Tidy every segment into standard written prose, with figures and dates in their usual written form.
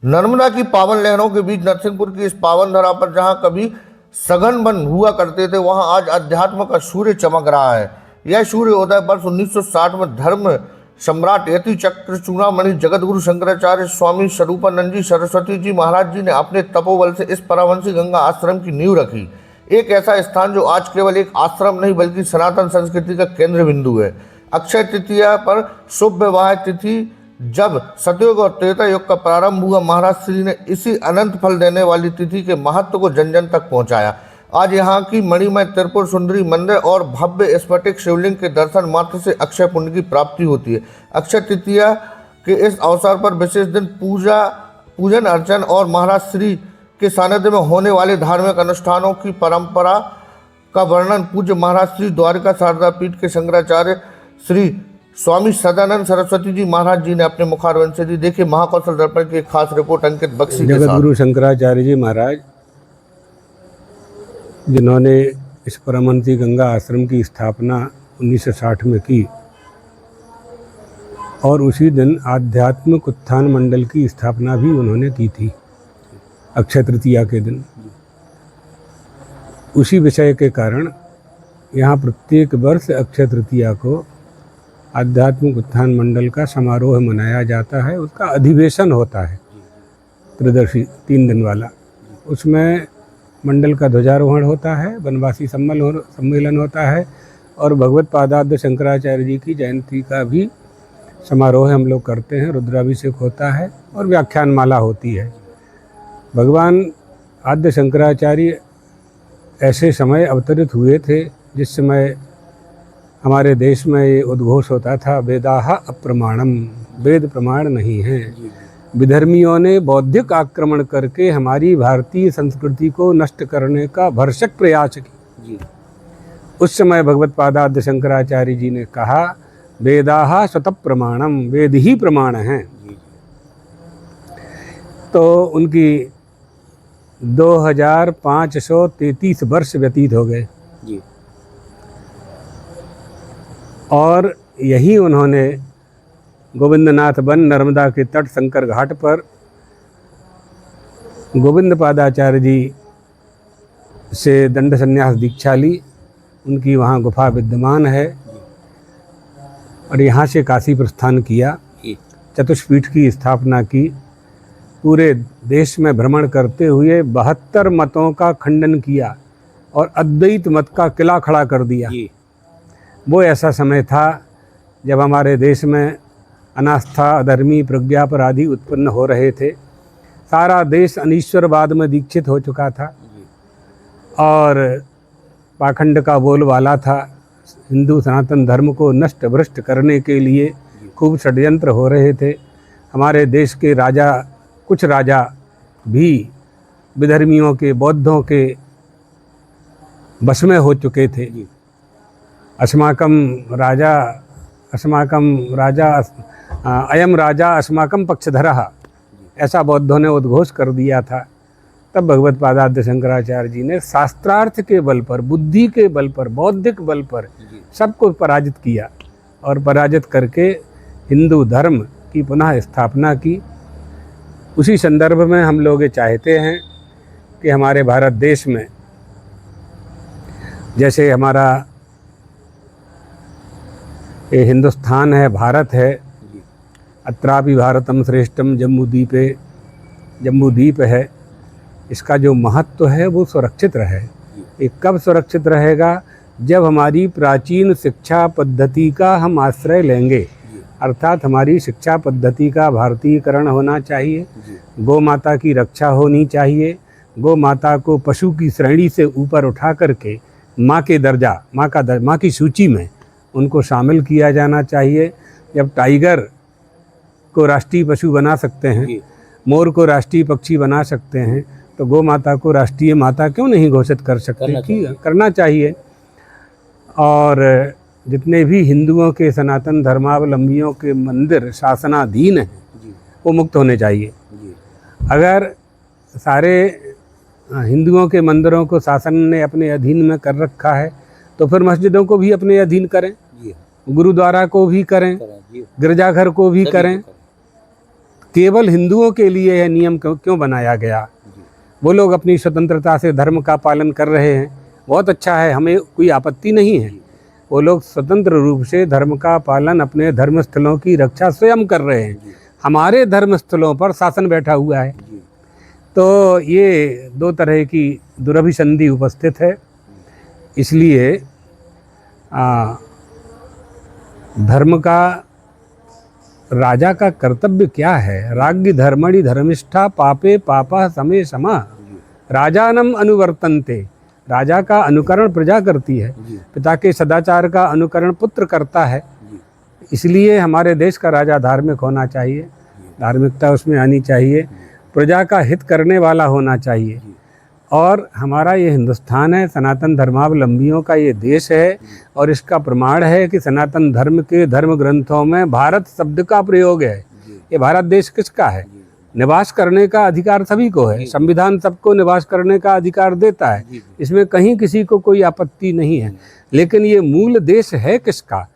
नर्मदा की पावन लहरों के बीच नरसिंहपुर की इस पावन धरा पर जहां कभी सघन वन हुआ करते थे, वहां आज अध्यात्म का सूर्य चमक रहा है। यह सूर्य उदय वर्ष 1960 में धर्म सम्राट यति चक्र चूड़ामणि जगतगुरु शंकराचार्य स्वामी स्वरूपानंद जी सरस्वती जी महाराज जी ने अपने तपोबल से इस परमहंसी गंगा आश्रम की नींव रखी। एक ऐसा स्थान जो आज केवल एक आश्रम नहीं बल्कि सनातन संस्कृति का केंद्र बिंदु है। अक्षय तृतीया पर शुभ विवाह तिथि जब सतयुग और त्रेता युग का प्रारंभ हुआ, महाराज श्री ने इसी अनंत फल देने वाली तिथि के महत्व को जन जन तक पहुंचाया। आज यहाँ की मणिमय त्रिपुर सुंदरी मंदिर और भव्य स्फटिक शिवलिंग के दर्शन मात्र से अक्षय पुण्य की प्राप्ति होती है। अक्षय तृतीया के इस अवसर पर विशेष दिन पूजन अर्चन और महाराज श्री के सानिध्य में होने वाले धार्मिक अनुष्ठानों की परंपरा का वर्णन पूज्य महाराज श्री द्वारिका शारदा पीठ के शंकराचार्य श्री स्वामी सदानंद सरस्वती जी महाराज जी ने अपने मुखारविंद से दी। देखिए महाकौशल दर्पण की एक खास रिपोर्ट अंकित बख्शी के साथ। जगतगुरु शंकराचार्य जी महाराज जिन्होंने इस परमहंसी गंगा आश्रम की स्थापना 1960 में की और उसी दिन आध्यात्मिक उत्थान मंडल की स्थापना भी उन्होंने की थी अक्षय तृतीया के दिन। उसी विषय के कारण यहाँ प्रत्येक वर्ष अक्षय तृतीया को आध्यात्मिक उत्थान मंडल का समारोह मनाया जाता है। उसका अधिवेशन होता है त्रयोदशी 3 दिन वाला। उसमें मंडल का ध्वजारोहण होता है, वनवासी सम्मेलन होता है और भगवत पादाब्ज शंकराचार्य जी की जयंती का भी समारोह हम लोग करते हैं। रुद्राभिषेक होता है और व्याख्यान माला होती है। भगवान आद्य शंकराचार्य ऐसे समय अवतरित हुए थे जिस समय हमारे देश में ये उद्घोष होता था, वेदाह अप्रमाणम, वेद प्रमाण नहीं है। विधर्मियों ने बौद्धिक आक्रमण करके हमारी भारतीय संस्कृति को नष्ट करने का भरसक प्रयास किया। उस समय भगवत पादाब्ज शंकराचार्य जी ने कहा, वेदाह स्वतः प्रमाणम, वेद ही प्रमाण हैं। तो उनकी 2533 वर्ष व्यतीत हो गए और यही उन्होंने गोविंदनाथ वन नर्मदा के तट शंकर घाट पर गोविंद पादाचार्य जी से दंड संन्यास दीक्षा ली। उनकी वहाँ गुफा विद्यमान है और यहाँ से काशी प्रस्थान किया, चतुष्पीठ की स्थापना की। पूरे देश में भ्रमण करते हुए 72 मतों का खंडन किया और अद्वैत मत का किला खड़ा कर दिया। वो ऐसा समय था जब हमारे देश में अनास्था, अधर्मी, प्रज्ञापर आदि उत्पन्न हो रहे थे। सारा देश अनीश्वरवाद में दीक्षित हो चुका था और पाखंड का बोलबाला था। हिंदू सनातन धर्म को नष्ट भ्रष्ट करने के लिए खूब षड्यंत्र हो रहे थे। हमारे देश के राजा, कुछ राजा भी विधर्मियों के, बौद्धों के वश में हो चुके थे। अस्माकं राजा अयम राजा अस्माकं पक्षधरः, ऐसा बौद्धों ने उद्घोष कर दिया था। तब भगवत पादाब्ज शंकराचार्य जी ने शास्त्रार्थ के बल पर, बुद्धि के बल पर, बौद्धिक बल पर सबको पराजित किया और पराजित करके हिंदू धर्म की पुनः स्थापना की। उसी संदर्भ में हम लोग ये चाहते हैं कि हमारे भारत देश में जैसे हमारा ये हिंदुस्तान है, भारत है, अत्रापि भारतम श्रेष्ठम जम्बूद्वीप है, इसका जो महत्व है वो सुरक्षित रहे। ये कब सुरक्षित रहेगा? जब हमारी प्राचीन शिक्षा पद्धति का हम आश्रय लेंगे, अर्थात हमारी शिक्षा पद्धति का भारतीयकरण होना चाहिए। गौ माता की रक्षा होनी चाहिए। गौ माता को पशु की श्रेणी से ऊपर उठा करके माँ के दर्जा, माँ की सूची में उनको शामिल किया जाना चाहिए। जब टाइगर को राष्ट्रीय पशु बना सकते हैं, मोर को राष्ट्रीय पक्षी बना सकते हैं, तो गौ माता को राष्ट्रीय माता क्यों नहीं घोषित कर सकते? करना चाहिए। और जितने भी हिंदुओं के, सनातन धर्मावलंबियों के मंदिर शासनाधीन हैं वो मुक्त होने चाहिए। अगर सारे हिंदुओं के मंदिरों को शासन ने अपने अधीन में कर रखा है तो फिर मस्जिदों को भी अपने अधीन करें, गुरुद्वारा को भी करें, गिरजाघर को भी करें। केवल हिंदुओं के लिए यह नियम क्यों बनाया गया? वो लोग अपनी स्वतंत्रता से धर्म का पालन कर रहे हैं, बहुत अच्छा है, हमें कोई आपत्ति नहीं है। वो लोग स्वतंत्र रूप से धर्म का पालन, अपने धर्मस्थलों की रक्षा स्वयं कर रहे हैं। हमारे धर्मस्थलों पर शासन बैठा हुआ है। तो ये दो तरह की दुरभिसंधि उपस्थित है। इसलिए धर्म का, राजा का कर्तव्य क्या है? राज्ञ धर्मणि धर्मिष्ठा पापे पापा समे समा राजानम अनुवर्तन्ते। राजा का अनुकरण प्रजा करती है, पिता के सदाचार का अनुकरण पुत्र करता है। इसलिए हमारे देश का राजा धार्मिक होना चाहिए, धार्मिकता उसमें आनी चाहिए, प्रजा का हित करने वाला होना चाहिए। और हमारा ये हिंदुस्तान है, सनातन धर्मावलंबियों का ये देश है, और इसका प्रमाण है कि सनातन धर्म के धर्म ग्रंथों में भारत शब्द का प्रयोग है। ये भारत देश किसका है? निवास करने का अधिकार सभी को है, संविधान सबको निवास करने का अधिकार देता है, इसमें कहीं किसी को कोई आपत्ति नहीं है। लेकिन ये मूल देश है किसका?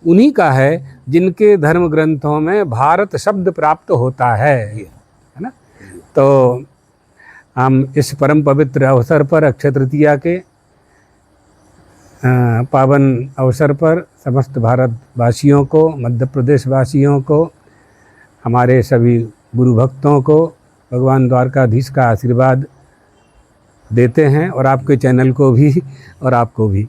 उन्हीं का है जिनके धर्म ग्रंथों में भारत शब्द प्राप्त होता है ना। तो हम इस परम पवित्र अवसर पर, अक्षय तृतीया के पावन अवसर पर समस्त भारतवासियों को, मध्य प्रदेश वासियों को, हमारे सभी गुरु भक्तों को भगवान द्वारकाधीश का आशीर्वाद देते हैं, और आपके चैनल को भी और आपको भी।